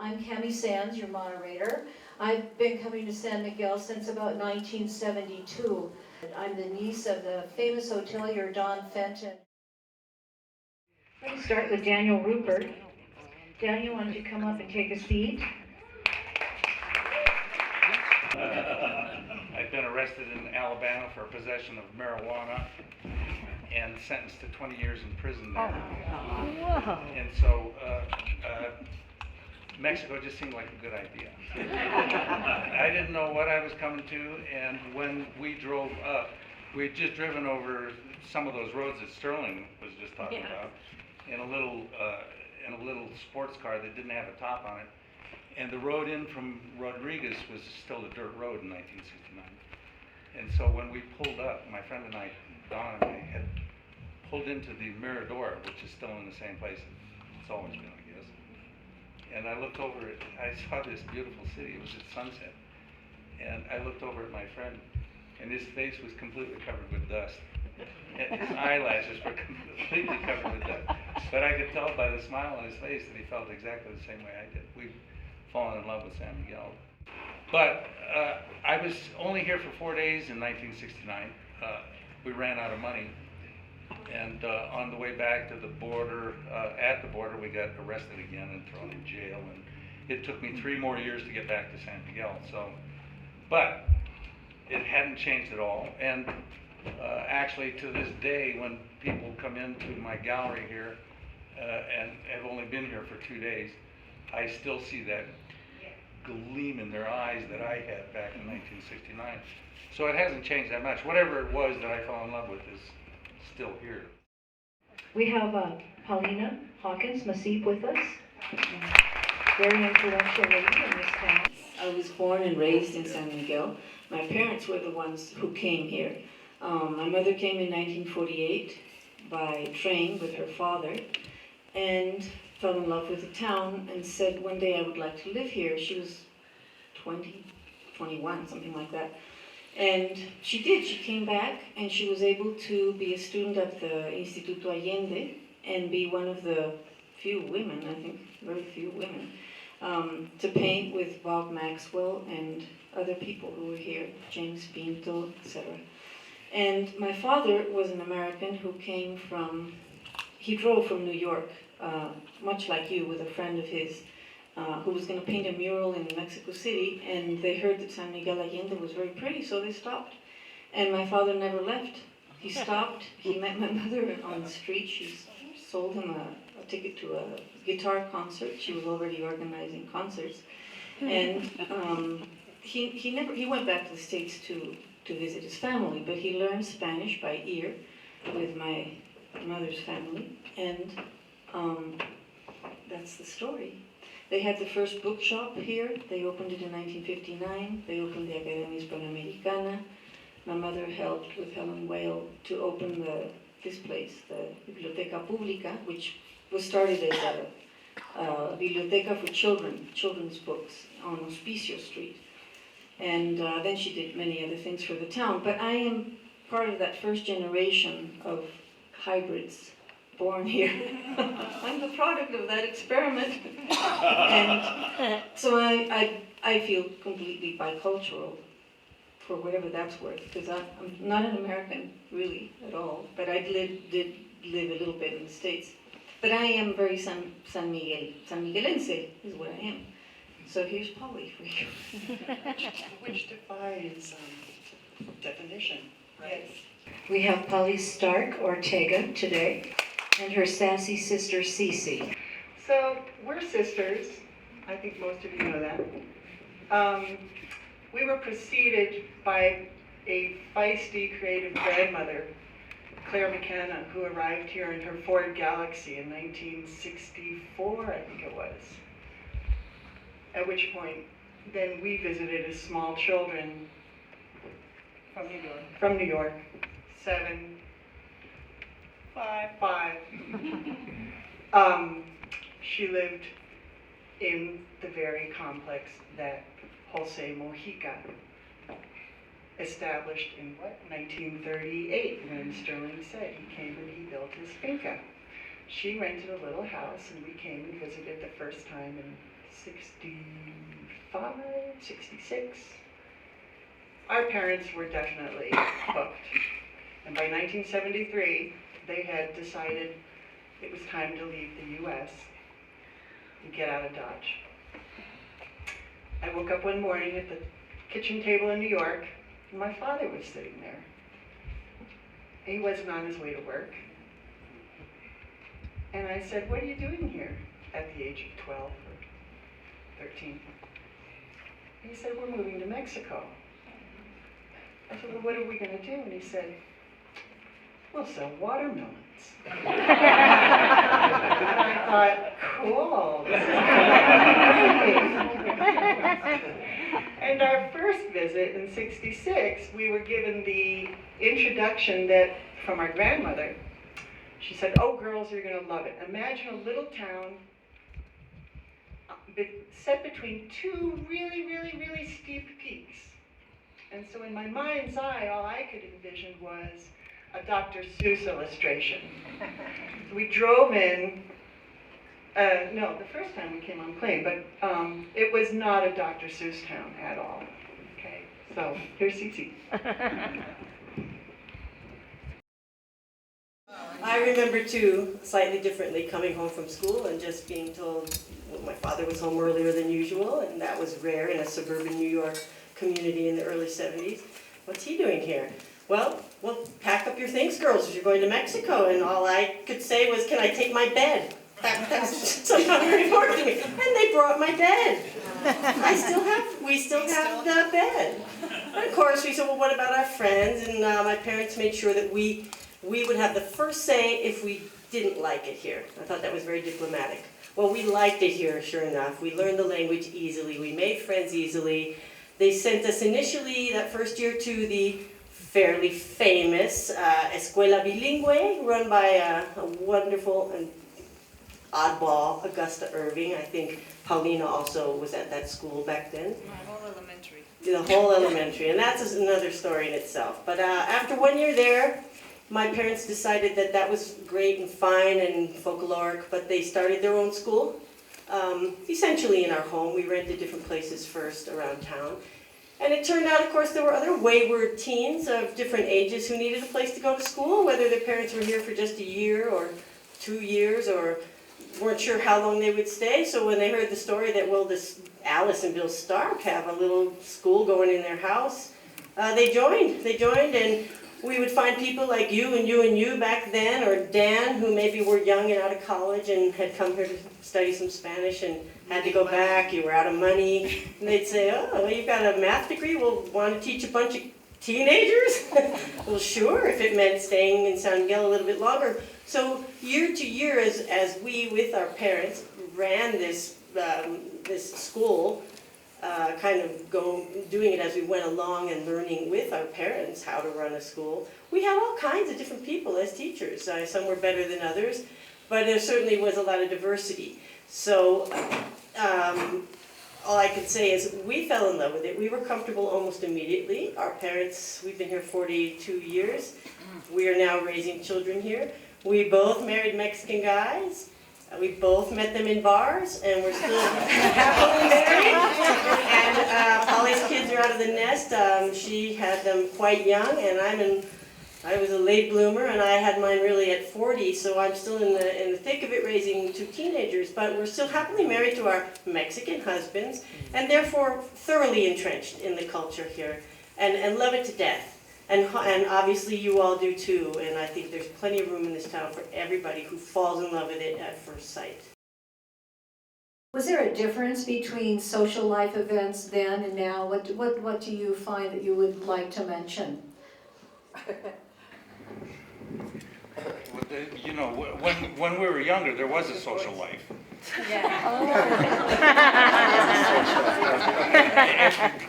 I'm Camie Sands, your moderator. I've been coming to San Miguel since about 1972. I'm the niece of the famous hotelier Don Fenton. Let me start with Daniel Rueffert. Daniel, why don't you come up and take a seat? I've been arrested in Alabama for possession of marijuana and sentenced to 20 years in prison there. Whoa. And so Mexico just seemed like a good idea. I didn't know what I was coming to, and when we drove up, we had just driven over some of those roads that Sterling was just talking about, in a little sports car that didn't have a top on it. And the road in from Rodriguez was still a dirt road in 1969. And so when we pulled up, my friend and I, Don and I, had pulled into the Mirador, which is still in the same place it's always been, I guess. And I looked over it, I saw this beautiful city, it was at sunset. And I looked over at my friend, and his face was completely covered with dust. And his eyelashes were completely covered with dust. But I could tell by the smile on his face that he felt exactly the same way I did. We've fallen in love with San Miguel. But I was only here for 4 days in 1969. We ran out of money. And on the way back to the border, at the border, we got arrested again and thrown in jail. And it took me 3 more years to get back to San Miguel. So, but it hadn't changed at all. And actually, to this day, when people come into my gallery here and have only been here for 2 days, I still see that gleam in their eyes that I had back in 1969. So it hasn't changed that much. Whatever it was that I fell in love with is still here. We have Paulina Hawkins Masip with us. Very influential lady in this town. I was born and raised in San Miguel. My parents were the ones who came here. My mother came in 1948 by train with her father and fell in love with the town and said one day I would like to live here. She was 20, 21, something like that. And she did. She came back and she was able to be a student at the Instituto Allende and be one of the few women, I think, very few women, to paint with Bob Maxwell and other people who were here, James Pinto, etc. And my father was an American who came from, he drove from New York, much like you, with a friend of his who was going to paint a mural in Mexico City, and they heard that San Miguel Allende was very pretty, so they stopped. And my father never left. He stopped, he met my mother on the street, she sold him a ticket to a guitar concert. She was already organizing concerts. And he went back to the States to visit his family, but he learned Spanish by ear with my mother's family, and that's the story. They had the first bookshop here. They opened it in 1959. They opened the Academia Hispanoamericana. My mother helped with Helen Whale to open this place, the Biblioteca Pública, which was started as a biblioteca for children, children's books on Hospicio Street. And then she did many other things for the town. But I am part of that first generation of hybrids born here. I'm the product of that experiment. And so I feel completely bicultural, for whatever that's worth, because I'm not an American, really, at all. But I did live a little bit in the States. But I am very San Miguelense is what I am. So here's Polly for you. Which defies definition, right? Yes. We have Polly Stark Ortega today, and her sassy sister Cece. So we're sisters. I think most of you know that. We were preceded by a feisty, creative grandmother, Claire McKenna, who arrived here in her Ford Galaxy in 1964, I think it was. At which point, then we visited as small children from New York. 7, 5. She lived in the very complex that Jose Mojica established in 1938, when Sterling said he came and he built his finca. She rented a little house and we came and visited the first time in 65, 66. Our parents were definitely hooked. And by 1973, they had decided it was time to leave the U.S. and get out of Dodge. I woke up one morning at the kitchen table in New York, and my father was sitting there. He wasn't on his way to work. And I said, "What are you doing here?" At the age of 12 or 13. He said, "We're moving to Mexico." I said, "Well, what are we going to do?" And he said, "We'll sell watermelons." And I thought, cool. This is and our first visit in '66, we were given the introduction from our grandmother. She said, "Oh, girls, you're going to love it. Imagine a little town set between two really, really, really steep peaks." And so in my mind's eye, all I could envision was a Dr. Seuss illustration. We drove in, no, the first time we came on plane, but it was not a Dr. Seuss town at all. Okay, so here's Cece. I remember too, slightly differently, coming home from school and just being told my father was home earlier than usual, and that was rare in a suburban New York community in the early 70s. What's he doing here? Well, pack up your things, girls, you're going to Mexico. And all I could say was, "Can I take my bed?" That's somehow very important to me. And they brought my bed. We still have the bed. And of course, we said, "Well, what about our friends?" And my parents made sure that we would have the first say if we didn't like it here. I thought that was very diplomatic. Well, we liked it here, sure enough. We learned the language easily. We made friends easily. They sent us initially, that first year, to the fairly famous Escuela Bilingüe, run by a wonderful and oddball Augusta Irving. I think Paulina also was at that school back then. My whole elementary. The whole elementary, and that's another story in itself. But after 1 year there, my parents decided that that was great and fine and folkloric, but they started their own school, essentially in our home. We rented different places first around town. And it turned out, of course, there were other wayward teens of different ages who needed a place to go to school, whether their parents were here for just a year or 2 years or weren't sure how long they would stay. So when they heard the story that, well, this Alice and Bill Stark have a little school going in their house, they joined. They joined, and we would find people like you and you and you back then, or Dan, who maybe were young and out of college and had come here to study some Spanish and had to go back. You were out of money. And they'd say, "Oh, well, you've got a math degree, we'll want to teach a bunch of teenagers?" Well, sure, if it meant staying in San Miguel a little bit longer. So year to year, as we, with our parents, ran this school, kind of doing it as we went along and learning with our parents how to run a school. We had all kinds of different people as teachers. Some were better than others, but there certainly was a lot of diversity. So all I could say is we fell in love with it. We were comfortable almost immediately. Our parents, we've been here 42 years. We are now raising children here. We both married Mexican guys. We both met them in bars, and we're still happily married. And Polly's kids are out of the nest. She had them quite young, and I was a late bloomer, and I had mine really at 40, so I'm still in the thick of it raising 2 teenagers. But we're still happily married to our Mexican husbands, and therefore thoroughly entrenched in the culture here, and love it to death. And obviously you all do too, and I think there's plenty of room in this town for everybody who falls in love with it at first sight. Was there a difference between social life events then and now? What do you find that you would like to mention? You know, when we were younger, there was a social life.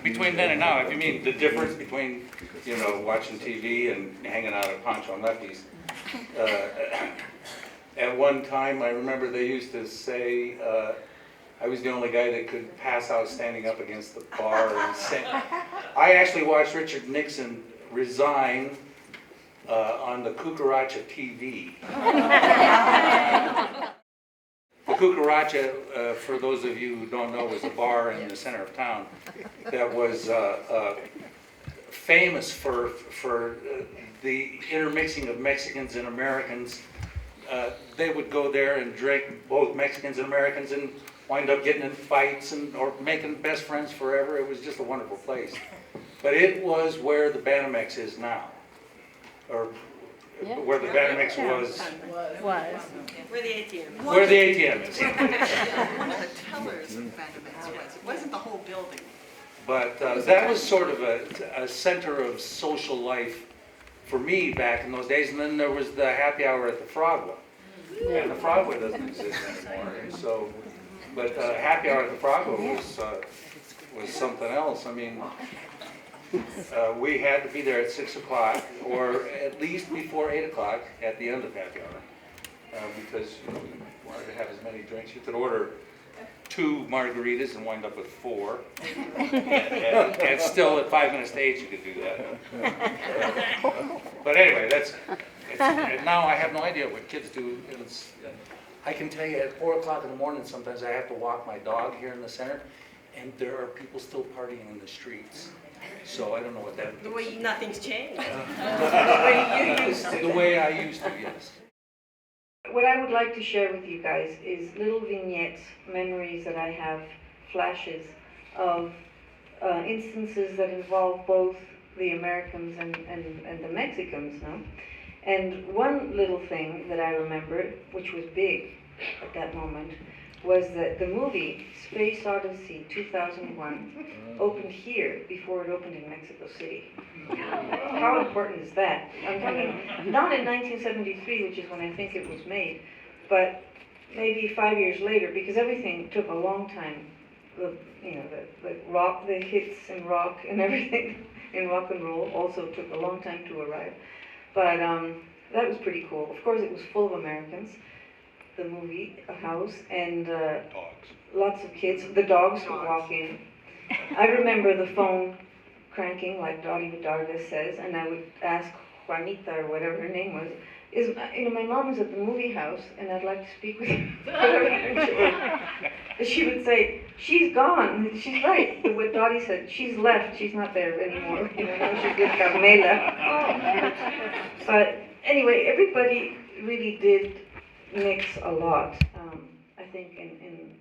Between then and now, if you mean the difference between, you know, watching TV and hanging out at Pancho and Lucky's. At one time, I remember they used to say I was the only guy that could pass out standing up against the bar and sing. I actually watched Richard Nixon resign on the Cucaracha TV. The Cucaracha, for those of you who don't know, was a bar in the center of town that was famous for the intermixing of Mexicans and Americans. They would go there and drink, both Mexicans and Americans, and wind up getting in fights or making best friends forever. It was just a wonderful place. But it was where the Banamex is now, or where the Banamex was. Where the ATM is. Where the ATM is. One of the tellers of Banamex was. It wasn't the whole building. But that was sort of a center of social life for me back in those days. And then there was the happy hour at the Fragua. And the Fragua doesn't exist anymore. And so, but happy hour at the Fragua was something else. I mean, we had to be there at 6 o'clock, or at least before 8 o'clock at the end of happy hour, because we wanted to have as many drinks. You could order 2 margaritas and wind up with 4, and still at 5 minutes to 8 you could do that. But anyway, now I have no idea what kids do. I can tell you at 4 o'clock in the morning sometimes I have to walk my dog here in the center, and there are people still partying in the streets. So I don't know what that means. The way nothing's changed. The way I used to, yes. What I would like to share with you guys is little vignettes, memories that I have, flashes of instances that involve both the Americans and the Mexicans, no? And one little thing that I remember, which was big at that moment, was that the movie Space Odyssey 2001 opened here before it opened in Mexico City. How important is that? I'm talking not in 1973, which is when I think it was made, but maybe 5 years later, because everything took a long time. The rock, the hits in rock and everything in rock and roll also took a long time to arrive. But that was pretty cool. Of course, it was full of Americans. The movie, a house, and Dogs. lots of kids. The dogs would walk in. I remember the phone cranking, like Dottie Vidarga says, and I would ask Juanita, or whatever her name was, my mom is at the movie house, and I'd like to speak with her. She would say, she's gone. She's right. What Dottie said, she's left. She's not there anymore. Now she's with Carmela. But anyway, everybody really did mix a lot, I think, in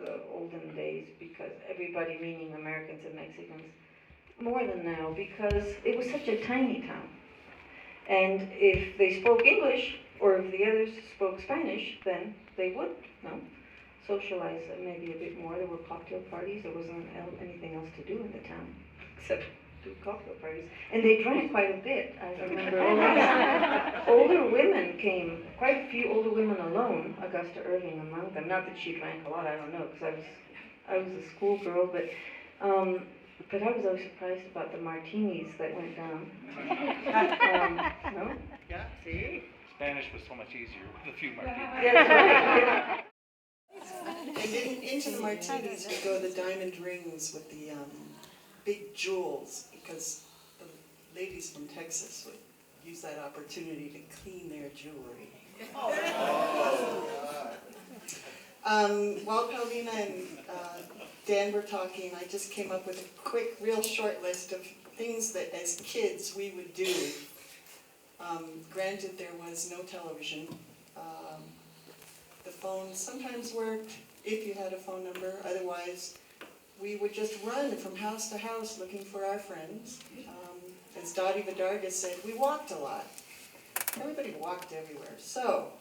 the olden days, because everybody, meaning Americans and Mexicans, more than now, because it was such a tiny town. And if they spoke English, or if the others spoke Spanish, then they would, socialize maybe a bit more. There were cocktail parties. There wasn't anything else to do in the town, except do cocktail parties. And they drank quite a bit. I remember older women came, quite a few older women alone, Augusta Irving among them. Not that she drank a lot, I don't know, because I was a schoolgirl, but I was always surprised about the martinis that went down. No? Yeah, see? Spanish was so much easier with a few margaritas. That's right. And into the martinis would go the diamond rings with the big jewels, because the ladies from Texas would use that opportunity to clean their jewelry. While Paulina and Dan were talking, I just came up with a quick, real short list of things that as kids we would do. Granted, there was no television. The phone sometimes worked if you had a phone number. Otherwise, we would just run from house to house looking for our friends. As Dottie Vidarga said, we walked a lot. Everybody walked everywhere. So,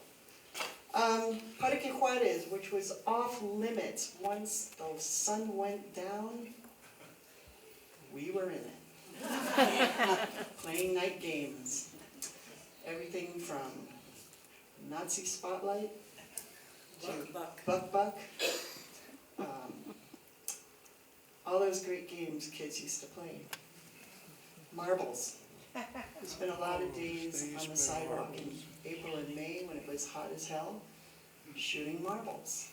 Parque Juarez, which was off limits once the sun went down, we were in it. Playing night games. Everything from Nazi Spotlight to Buck. All those great games kids used to play. Marbles. We spent a lot of days on the sidewalk in April and May when it was hot as hell, shooting marbles.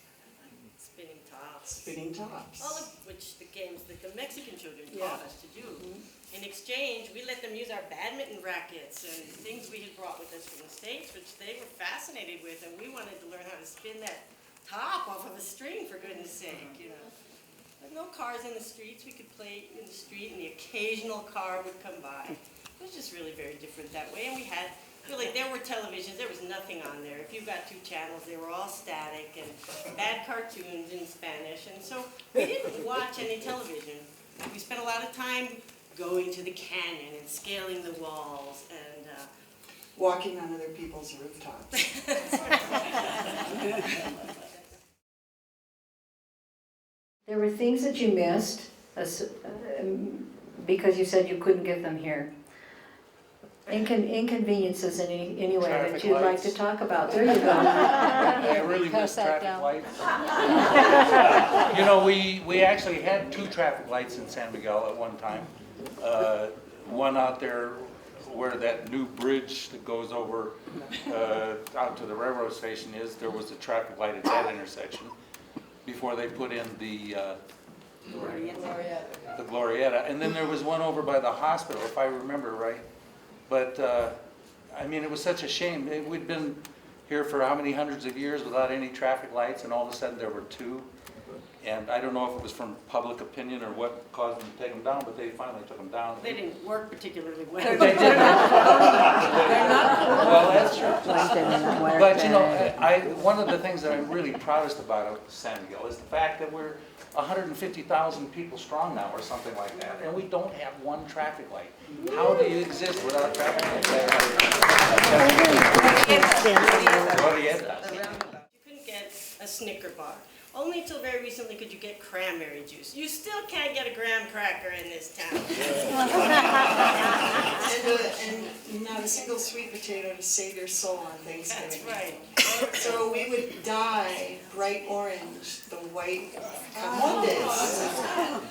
Spinning tops. All of which the games that the Mexican children Yeah. taught us to do. Mm-hmm. In exchange, we let them use our badminton rackets and things we had brought with us from the States, which they were fascinated with, and we wanted to learn how to spin that top off of a string, for goodness sake, you know. But no cars in the streets. We could play in the street, and the occasional car would come by. It was just really very different that way. And we had, really, there were televisions. There was nothing on there. If you got 2 channels, they were all static and bad cartoons in Spanish. And so we didn't watch any television. We spent a lot of time going to the canyon and scaling the walls and Walking on other people's rooftops. There were things that you missed because you said you couldn't get them here. Inconveniences in any way that Traffic you'd like lights. to talk about. There you go. I really miss Pass that traffic down. lights. You know, we actually had 2 traffic lights in San Miguel at one time. One out there where that new bridge that goes over out to the railroad station is. There was a traffic light at that intersection before they put in the Glorieta. And then there was one over by the hospital, if I remember right. But, I mean, it was such a shame. We'd been here for how many hundreds of years without any traffic lights, and all of a sudden there were 2. And I don't know if it was from public opinion or what caused them to take them down, but they finally took them down. they didn't work particularly well. They did not. Well, that's true. But you know, one of the things that I'm really proudest about San Miguel is the fact that we're 150,000 people strong now, or something like that, and we don't have one traffic light. How do you exist without traffic lights? You couldn't get a Snicker bar. Only until very recently could you get cranberry juice. You still can't get a graham cracker in this town. And not a single sweet potato to save your soul on Thanksgiving. That's right. So we would dye bright orange the white camotes.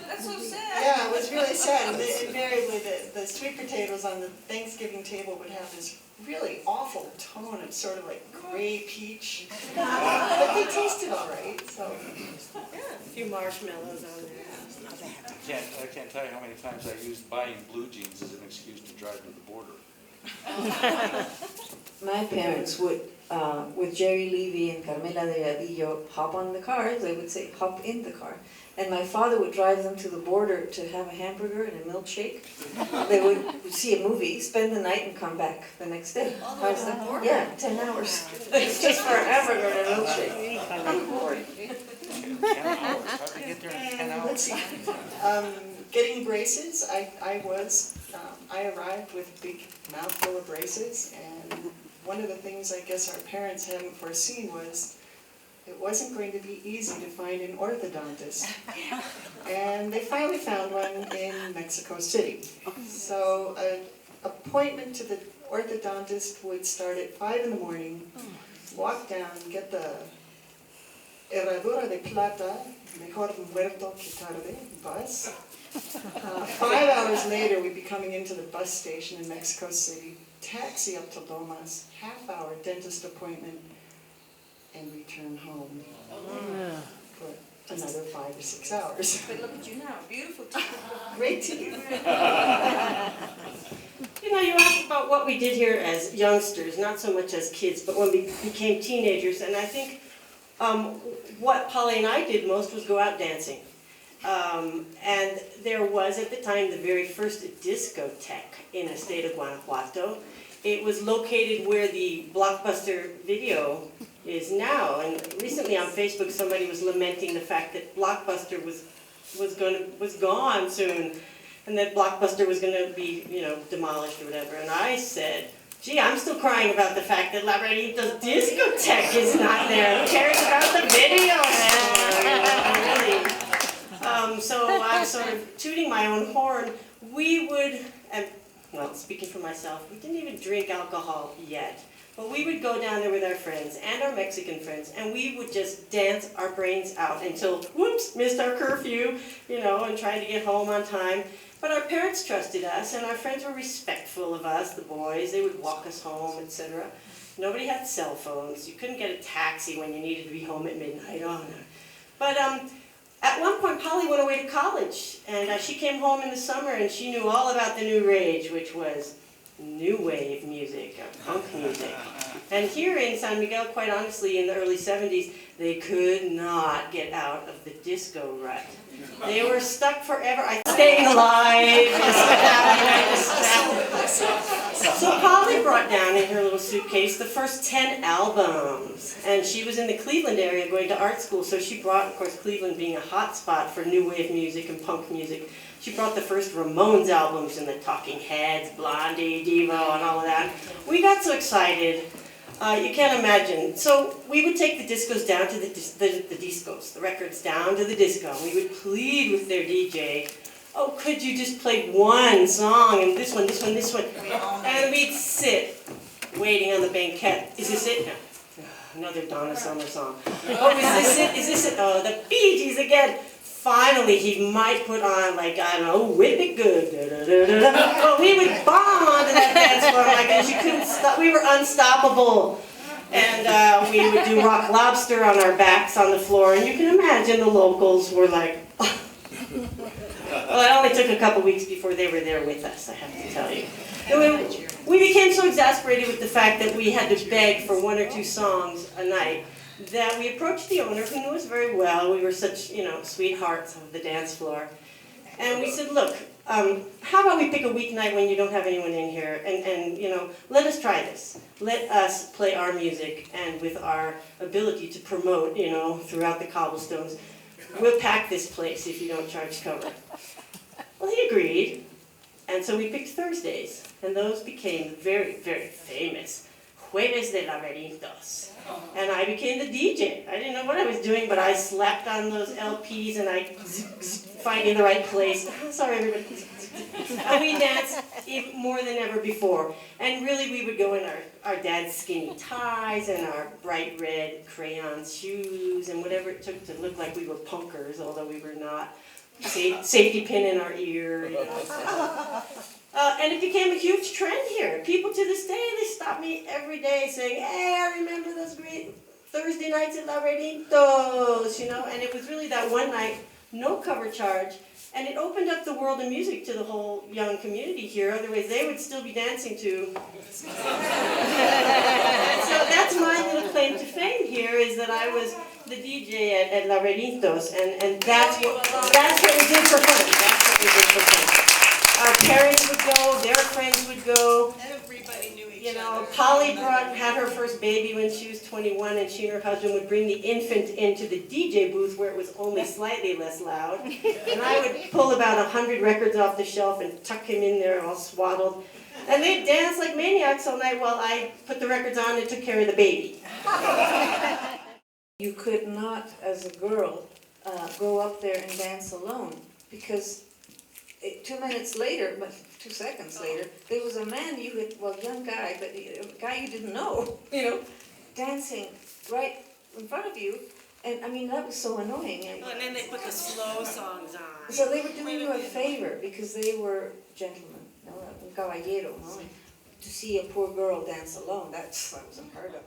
That's so sad. Yeah, it was really sad. And invariably, the sweet potatoes on the Thanksgiving table would have this really awful tone of sort of like gray peach. But they tasted all right, so. Yeah, a few marshmallows on there. I can't tell you how many times I used buying blue jeans as an excuse to drive to the border. My parents would, with Jerry Levy and Carmela Delgadillo, hop on the car. They would say, hop in the car. And my father would drive them to the border to have a hamburger and a milkshake. They would see a movie, spend the night, and come back the next day. All the way to the border? Yeah, 10 hours. It's just for a hamburger and a milkshake. 10 hours, how'd they get there in 10 And hours? let's see, getting braces, I arrived with a big mouthful of braces, and one of the things I guess our parents hadn't foreseen was it wasn't going to be easy to find an orthodontist. And they finally found one in Mexico City. So an appointment to the orthodontist would start at 5 in the morning, walk down, get the herradura de plata, mejor muerto que tarde, bus. 5 hours later, we'd be coming into the bus station in Mexico City, taxi up to Lomas, half-hour dentist appointment, and return home for another 5 or 6 hours. But look at you now, beautiful teeth. Great teeth. You know, you asked about what we did here as youngsters, not so much as kids, but when we became teenagers. And I think what Polly and I did most was go out dancing. And there was, at the time, the very first discotheque in the state of Guanajuato. It was located where the Blockbuster video is now. And recently on Facebook, somebody was lamenting the fact that Blockbuster was gone soon, and that Blockbuster was going to be, you know, demolished or whatever. And I said, gee, I'm still crying about the fact that Labradorito's discotheque is not there. Who cares about the video store? Really. So I'm sort of tooting my own horn. We would, and well, speaking for myself, we didn't even drink alcohol yet. But we would go down there with our friends and our Mexican friends, and we would just dance our brains out until, whoops, missed our curfew, you know, and tried to get home on time. But our parents trusted us, and our friends were respectful of us, the boys. They would walk us home, etc. Nobody had cell phones. You couldn't get a taxi when you needed to be home at midnight. Oh, no. But at one point, Polly went away to college, and she came home in the summer, and she knew all about the new rage, which was new wave music, punk music. And here in San Miguel, quite honestly, in the early 70s, they could not get out of the disco rut. They were stuck forever. Staying alive, So Polly brought down in her little suitcase the first 10 albums. And she was in the Cleveland area going to art school, so she brought, of course, Cleveland being a hot spot for new wave music and punk music, she brought the first Ramones albums and the Talking Heads, Blondie, Devo, and all of that. We got so excited. You can't imagine. So we would take the discos down to the records down to the disco. We would plead with their DJ, oh, could you just play one song, and this one, this one, this one. And we'd sit, waiting on the banquette. Is this it? No. Another Donna Summer song. Oh, is this it? Is this it? Oh, the Bee Gees again. Finally, he might put on, like, I don't know, Whip It Good. Well, we would bomb onto that dance floor like this. You couldn't stop. We were unstoppable. And we would do Rock Lobster on our backs on the floor. And you can imagine the locals were like, oh. Well, it only took a couple weeks before they were there with us, I have to tell you. We became so exasperated with the fact that we had to beg for 1 or 2 songs a night that we approached the owner, who knew us very well. We were such, sweethearts of the dance floor. And we said, look, how about we pick a weeknight when you don't have anyone in here, and let us try this. Let us play our music, and with our ability to promote, throughout the cobblestones, we'll pack this place if you don't charge cover. Well, he agreed, and so we picked Thursdays, and those became very, very famous Jueves de Laberintos. And I became the DJ. I didn't know what I was doing, but I slapped on those LPs and I finding the right place. Sorry, everybody. And we danced even more than ever before. And really, we would go in our dad's skinny ties and our bright red crayon shoes and whatever it took to look like we were punkers, although we were not. Safety pin in our ear. And it became a huge trend here. People to this day, they stop me every day saying, hey, I remember those great Thursday nights at Laberintos, and it was really that one night, no cover charge, and it opened up the world of music to the whole young community here, otherwise they would still be dancing to. So that's my little claim to fame here, is that I was the DJ at Laberintos, and that's what we did for fun. That's what we did for fun. Our parents would go, their friends would go. Everybody knew each other. Polly had her first baby when she was 21, and she and her husband would bring the infant into the DJ booth where it was only slightly less loud. And I would pull about 100 records off the shelf and tuck him in there all swaddled. And they'd dance like maniacs all night while I put the records on and took care of the baby. You could not, as a girl, go up there and dance alone, because 2 minutes later, 2 seconds later, there was a man young guy, but a guy you didn't know, dancing right in front of you. And I mean, that was so annoying. And then they put the slow songs on. So they were doing you a favor, because they were gentlemen, un caballero, to see a poor girl dance alone, that was unheard of.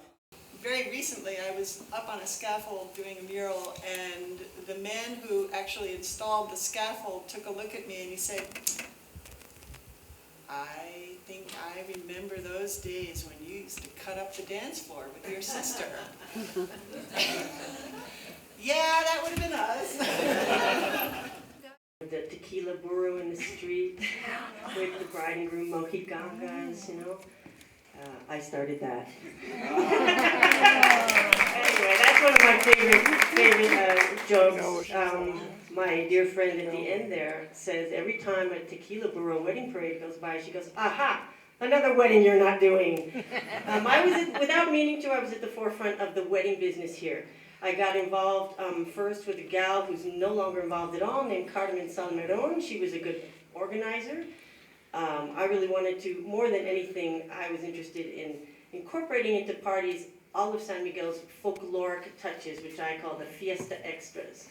Very recently, I was up on a scaffold doing a mural, and the man who actually installed the scaffold took a look at me and he said, I think I remember those days when you used to cut up the dance floor with your sister. Yeah, that would have been us. The tequila burro in the street with the bride and groom mojigangas, I started that. Anyway, that's one of my favorite jokes. My dear friend at the end there says every time a tequila burro wedding parade goes by, she goes, aha, another wedding you're not doing. Without meaning to, I was at the forefront of the wedding business here. I got involved first with a gal who's no longer involved at all, named Carmen Salmeron. She was a good organizer. I really wanted to, more than anything, I was interested in incorporating into parties all of San Miguel's folkloric touches, which I call the fiesta extras.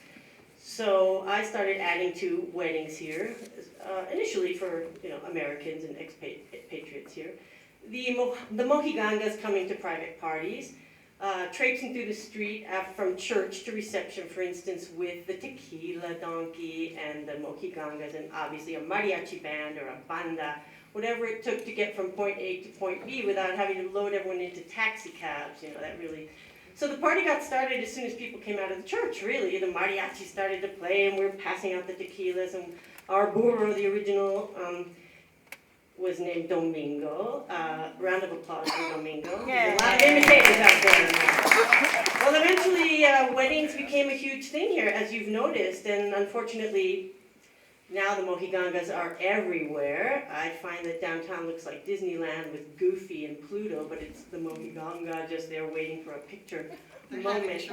So I started adding to weddings here, initially for Americans and expatriates here. The mojigangas coming to private parties, traipsing through the street from church to reception, for instance, with the tequila donkey and the mojigangas, and obviously a mariachi band or a banda whatever it took to get from point A to point B without having to load everyone into taxi cabs, that really. So the party got started as soon as people came out of the church, really. The mariachi started to play and we were passing out the tequilas, and our burro, the original, was named Domingo. Round of applause for Domingo. There's a lot of imitators out there. Well, eventually weddings became a huge thing here, as you've noticed, and unfortunately, now the mojigangas are everywhere. I find that downtown looks like Disneyland with Goofy and Pluto, but it's the mojiganga just there waiting for a picture moment.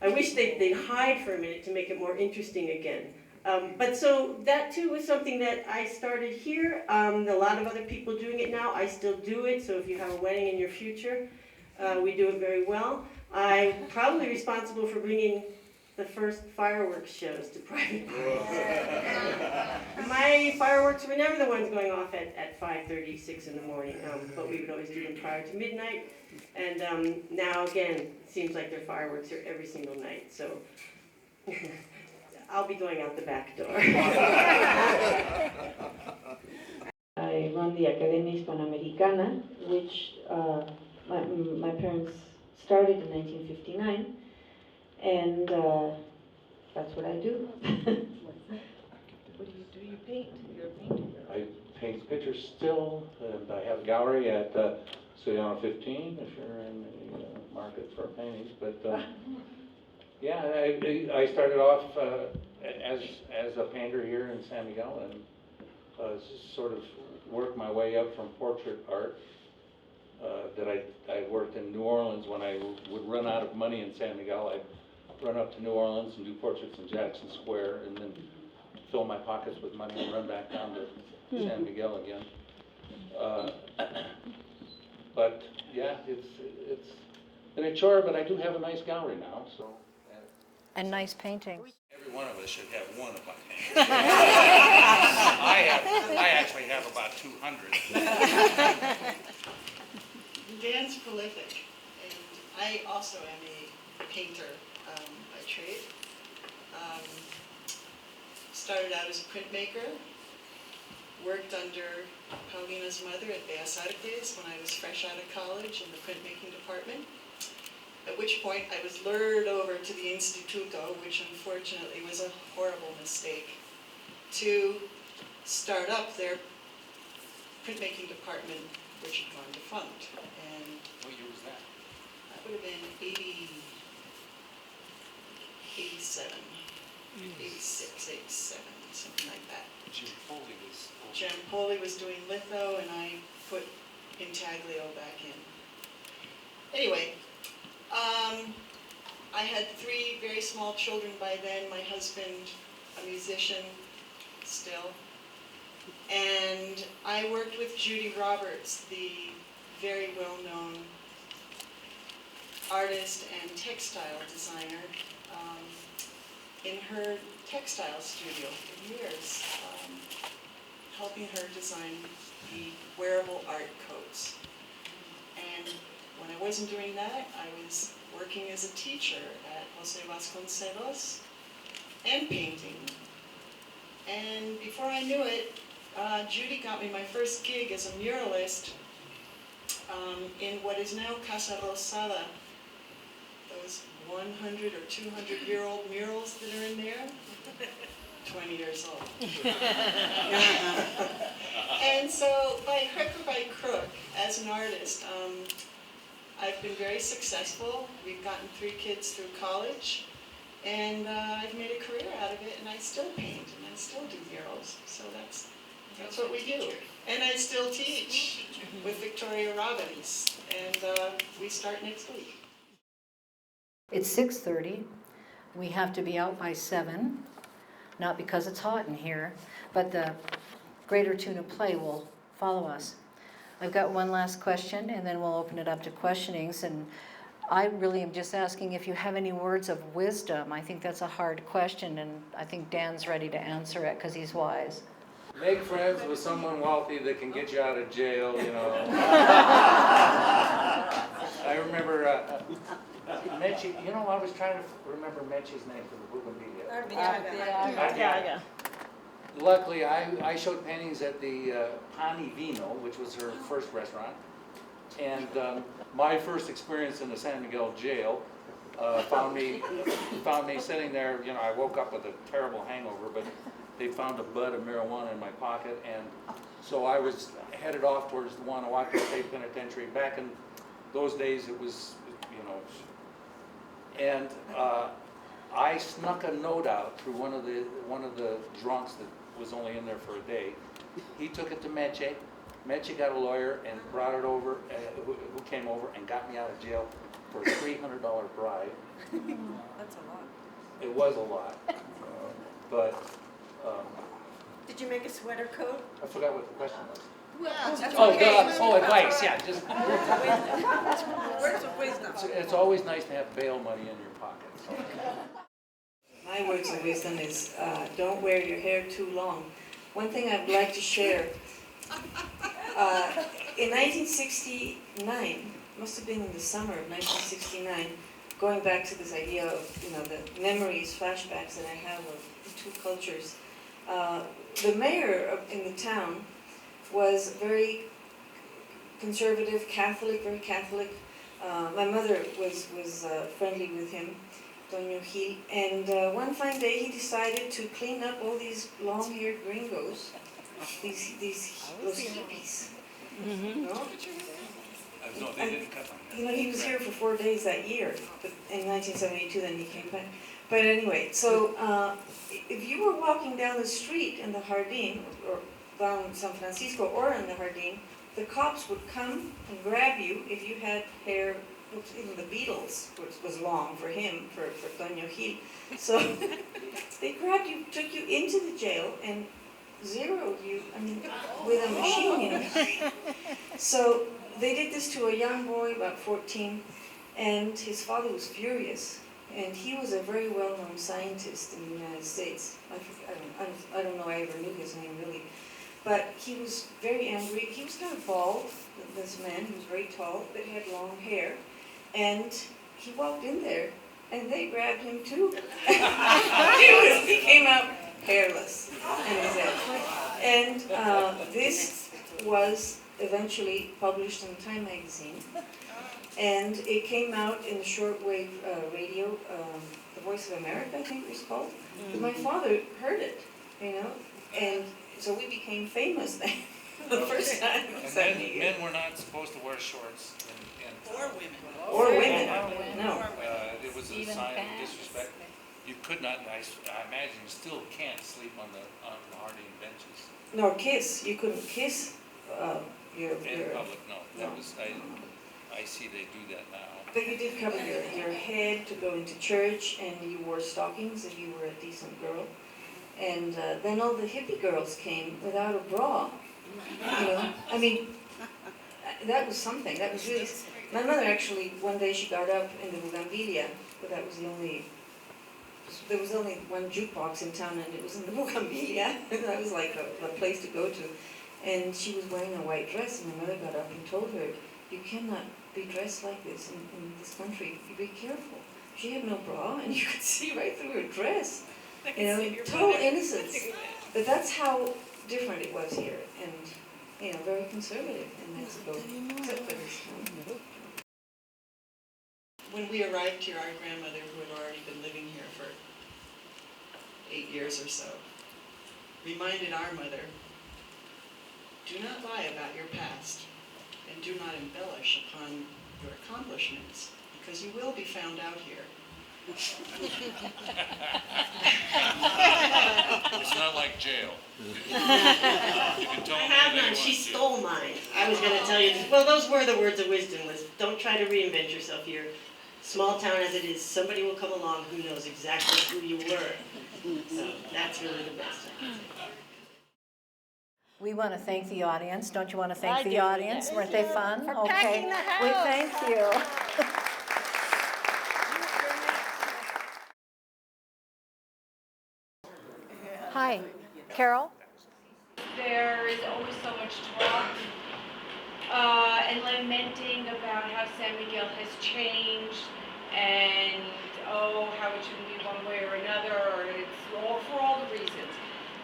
I wish they'd hide for a minute to make it more interesting again. But so that too was something that I started here. A lot of other people doing it now. I still do it, so if you have a wedding in your future, we do it very well. I'm probably responsible for bringing the first fireworks shows to private parties. My fireworks were never the ones going off at 5:30, 6 in the morning, but we would always do them prior to midnight. And now again, it seems like their fireworks are every single night, so I'll be going out the back door. I run the Academia Hispanoamericana, which my parents started in 1959, and that's what I do. What do? You paint? You're a painter. I paint pictures still, and I have a gallery at Suyana 15, if you're in the market for paintings. But yeah, I started off as a painter here in San Miguel, and sort of worked my way up from portrait art. That I worked in New Orleans. When I would run out of money in San Miguel, I'd run up to New Orleans and do portraits in Jackson Square, and then fill my pockets with money and run back down to San Miguel again. But yeah, it's been a chore, but I do have a nice gallery now, so. And nice paintings. Every one of us should have one of my paintings. I actually have about 200. Dan's prolific, and I also am a painter by trade. Started out as a printmaker, worked under Paulina's mother at Bellas Artes when I was fresh out of college in the printmaking department, at which point I was lured over to the Instituto, which unfortunately was a horrible mistake, to start up their printmaking department, which had gone defunct. And What year was that? that would have been 87, 86, 87, something like that. Jim Foley was. Jim Poli was doing litho, and I put intaglio back in. Anyway, I had 3 very small children by then, my husband, a musician still, and I worked with Judy Roberts, the very well-known artist and textile designer, in her textile studio for years, helping her design the wearable art coats. And when I wasn't doing that, I was working as a teacher at Jose Vasconcelos and painting. And before I knew it, Judy got me my first gig as a muralist in what is now Casa Rosada. Those 100 or 200-year-old murals that are in there, 20 years old. And so by hook or by crook, as an artist, I've been very successful. We've gotten 3 kids through college, and I've made a career out of it, and I still paint, and I still do murals. So that's what we do. And I still teach with Victoria Robbins, and we start next week. It's 6:30. We have to be out by 7, not because it's hot in here, but the Greater Tuna Play will follow us. I've got one last question, and then we'll open it up to questionings. And I really am just asking if you have any words of wisdom. I think that's a hard question, and I think Dan's ready to answer it because he's wise. Make friends with someone wealthy that can get you out of jail, I remember Mechi, I was trying to remember Mechi's name for the Bougainvillea. Arteaga. luckily, I showed paintings at the Pani Vino, which was her first restaurant. And my first experience in the San Miguel jail found me sitting there. You know, I woke up with a terrible hangover, but they found a bud of marijuana in my pocket, and so I was headed off towards the Guanajuato State Penitentiary. Back in those days, it was, you know, and I snuck a note out through one of the drunks that was only in there for a day. He took it to Meche. Meche got a lawyer and brought it over, who came over and got me out of jail for a $300 bribe. That's a lot. It was a lot, but Did you make a sweater coat? I forgot what the question was. That's Oh, okay. advice, yeah, just, Words of wisdom. it's always nice to have bail money in your pocket. So. My words of wisdom is don't wear your hair too long. One thing I'd like to share, in 1969, must have been in the summer of 1969, going back to this idea of, you know, the memories, flashbacks that I have of the two cultures, the mayor in the town was very conservative, Catholic, very Catholic. My mother was friendly with him, Doña Gil, and one fine day he decided to clean up all these long-haired gringos, those hippies. No? No, they didn't cut them. You know, he was here for 4 days that year, but in 1972 then he came back. But anyway, so if you were walking down the street in the Jardín, or down San Francisco or in the Jardín, the cops would come and grab you if you had hair. Even the Beatles was long for him, for Doña Gil. So they grabbed you, took you into the jail, and zeroed you, I mean, with a machine, you know. So they did this to a young boy, about 14, and his father was furious. And he was a very well-known scientist in the United States. I don't know, I ever knew his name really. But he was very angry. He was kind of bald, this man. He was very tall, but had long hair. And he walked in there, and they grabbed him too. He came out hairless. And this was eventually published in Time magazine. And it came out in the shortwave radio, The Voice of America, I think it was called. But my father heard it, you know, and so we became famous then. The first time. And men were not supposed to wear shorts. Or women. Or women, no. It was a sign of disrespect. You could not, I imagine you still can't sleep on the Harding benches. Nor kiss. You couldn't kiss your In public, no. That was, I see they do that now. But you did cover your head to go into church, and you wore stockings if you were a decent girl. And then all the hippie girls came without a bra. You know, I mean, that was something. That was really. My mother actually, one day she got up in the Bougainvillea, but that was the only. There was only one jukebox in town, and it was in the Bougainvillea. That was like a place to go to. And she was wearing a white dress, and my mother got up and told her, "You cannot be dressed like this in this country. You be careful." She had no bra, and you could see right through her dress. You know, total innocence. But that's how different it was here, and you know, very conservative in Mexico, except for this time. When we arrived here, our grandmother, who had already been living here for 8 years or so, reminded our mother, "Do not lie about your past, and do not embellish upon your accomplishments, because you will be found out here." It's not like jail. You can tell I them have anything none. you She want to. stole mine. I was going to tell you this. Well, those were the words of wisdom. Was don't try to reinvent yourself here. Small town as it is, somebody will come along who knows exactly who you were. So that's really the best I can say. We want to thank the audience. Don't you want to thank I the do, audience? yes. Weren't they fun? For Okay. packing the We house. thank you. Hi, Carol? There is always so much talk and lamenting about how San Miguel has changed and, oh, how it shouldn't be one way or another, or it's all for all the reasons.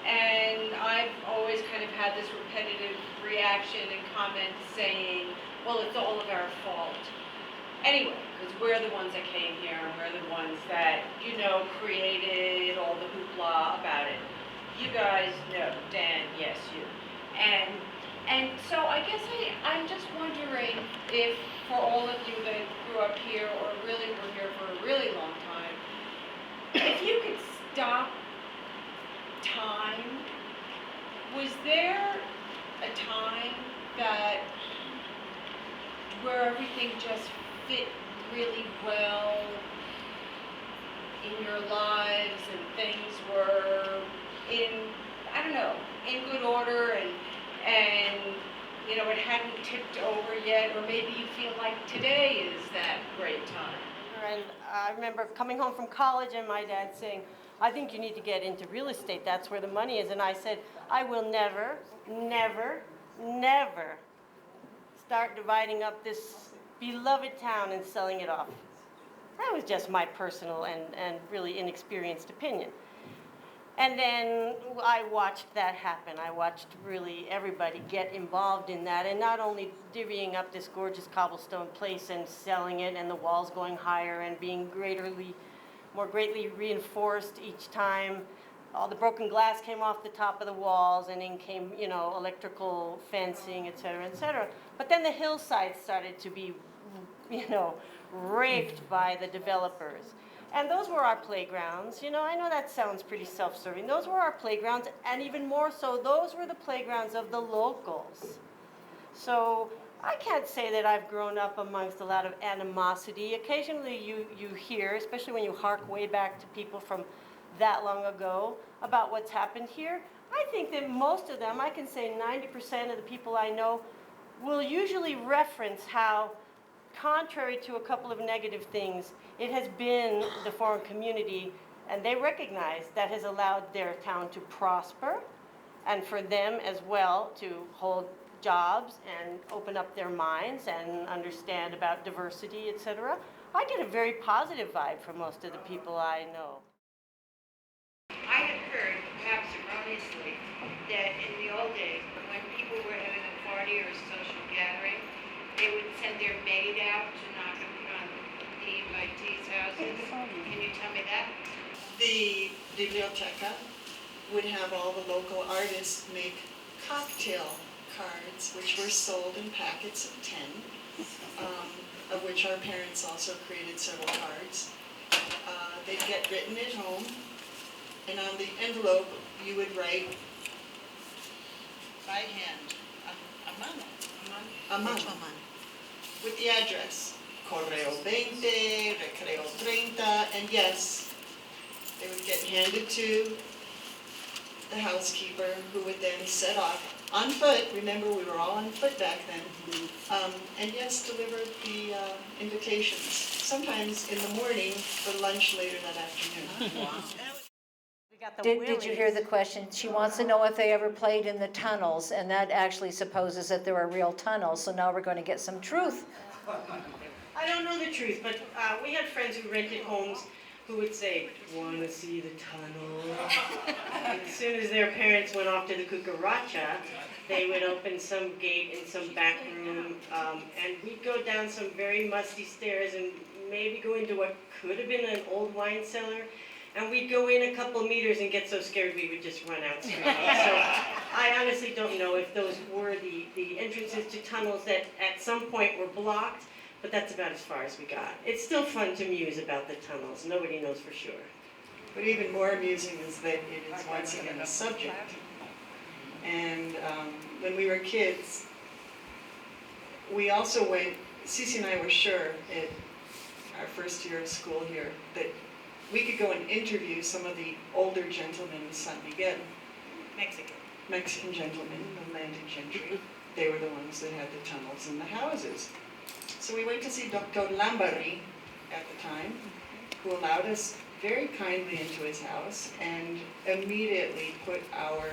And I've always kind of had this repetitive reaction and comment saying, well, it's all of our fault. Anyway, because we're the ones that came here, and we're the ones that, you know, created all the hoopla about it. You guys know, Dan, yes, you. And so I guess I'm just wondering if, for all of you that grew up here or really were here for a really long time, if you could stop time, was there a time that where everything just fit really well in your lives and things were in, I don't know, in good order and you know, it hadn't tipped over yet, or maybe you feel like today is that great time? And I remember coming home from college and my dad saying, I think you need to get into real estate. That's where the money is. And I said, I will never, never, never start dividing up this beloved town and selling it off. That was just my personal and really inexperienced opinion. And then I watched that happen. I watched really everybody get involved in that, and not only divvying up this gorgeous cobblestone place and selling it, and the walls going higher and being more greatly reinforced each time. All the broken glass came off the top of the walls, and in came, you know, electrical fencing, et cetera, et cetera. But then the hillside started to be, you know, raped by the developers. And those were our playgrounds. You know, I know that sounds pretty self-serving. Those were our playgrounds, and even more so, those were the playgrounds of the locals. So I can't say that I've grown up amongst a lot of animosity. Occasionally you hear, especially when you hark way back to people from that long ago, about what's happened here. I think that most of them, I can say 90% of the people I know, will usually reference how, contrary to a couple of negative things, it has been the foreign community, and they recognize that has allowed their town to prosper, and for them as well to hold jobs and open up their minds and understand about diversity, etc. I get a very positive vibe from most of the people I know. I had heard, perhaps erroneously, that in the old days, when people were having a party or a social gathering, they would send their maid out to knock on the invitees' houses. Can you tell me that? The biblioteca would have all the local artists make cocktail cards, which were sold in packets of 10, of which our parents also created several cards. They'd get written at home, and on the envelope you would write by hand, a mano, with the address, Correo 20, Recreo 30, and yes, they would get handed to the housekeeper, who would then set off on foot. Remember, we were all on foot back then. And yes, deliver the invitations, sometimes in the morning for lunch later that afternoon. Did you hear the question? She wants to know if they ever played in the tunnels, and that actually supposes that there were real tunnels, so now we're going to get some truth. I don't know the truth, but we had friends who rented homes who would say, want to see the tunnel? As soon as their parents went off to the cucaracha, they would open some gate in some back room, and we'd go down some very musty stairs and maybe go into what could have been an old wine cellar. And we'd go in a couple meters and get so scared we would just run out screaming. So I honestly don't know if those were the entrances to tunnels that at some point were blocked, but that's about as far as we got. It's still fun to muse about the tunnels. Nobody knows for sure. But even more amusing is that it is once again a subject. And when we were kids, we also went, Cece and I were sure at our first year of school here that we could go and interview some of the older gentlemen in San Miguel. Mexican gentlemen, the landed gentry. They were the ones that had the tunnels and the houses. So we went to see Dr. Lambari at the time, who allowed us very kindly into his house and immediately put our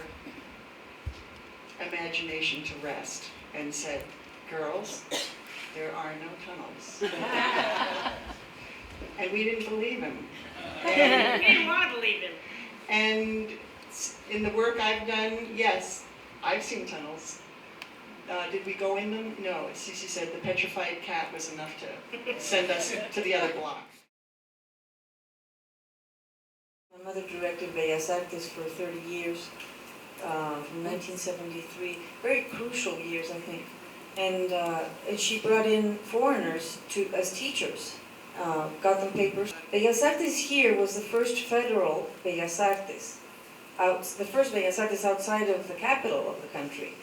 imagination to rest and said, girls, there are no tunnels. And we didn't believe him. We didn't want to believe him. And In the work I've done, yes, I've seen tunnels. Did we go in them? No, as Cece said, the petrified cat was enough to send us to the other block. My mother directed Bellas Artes for 30 years, from 1973. Very crucial years, I think. And she brought in foreigners as teachers, got them papers. Bellas Artes here was the first federal Bellas Artes, the first Bellas Artes outside of the capital of the country.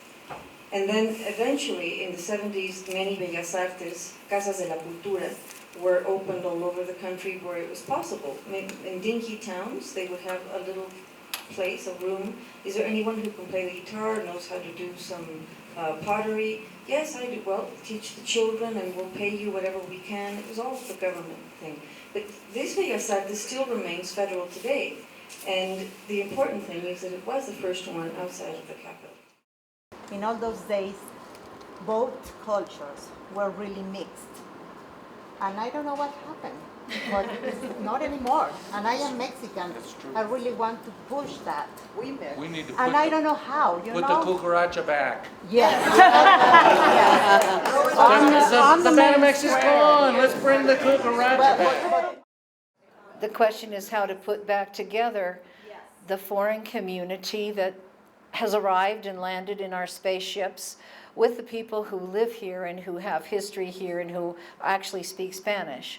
And then eventually, in the 70s, many Bellas Artes, Casas de la Cultura, were opened all over the country where it was possible. I mean, in dinky towns, they would have a little place, a room. Is there anyone who can play the guitar, knows how to do some pottery? Yes, I do. Well, teach the children and we'll pay you whatever we can. It was all the government thing. But this Bellas Artes still remains federal today. And the important thing is that it was the first one outside of the capital. In all those days, both cultures were really mixed. And I don't know what happened, but it's not anymore. And I am Mexican. That's true. I really want to push that. We need to And I don't know how, you put know? the cucaracha back. Yes. The Banamex is gone. Let's bring the cucaracha back. The question is how to put back together the foreign community that has arrived and landed in our spaceships with the people who live here and who have history here and who actually speak Spanish.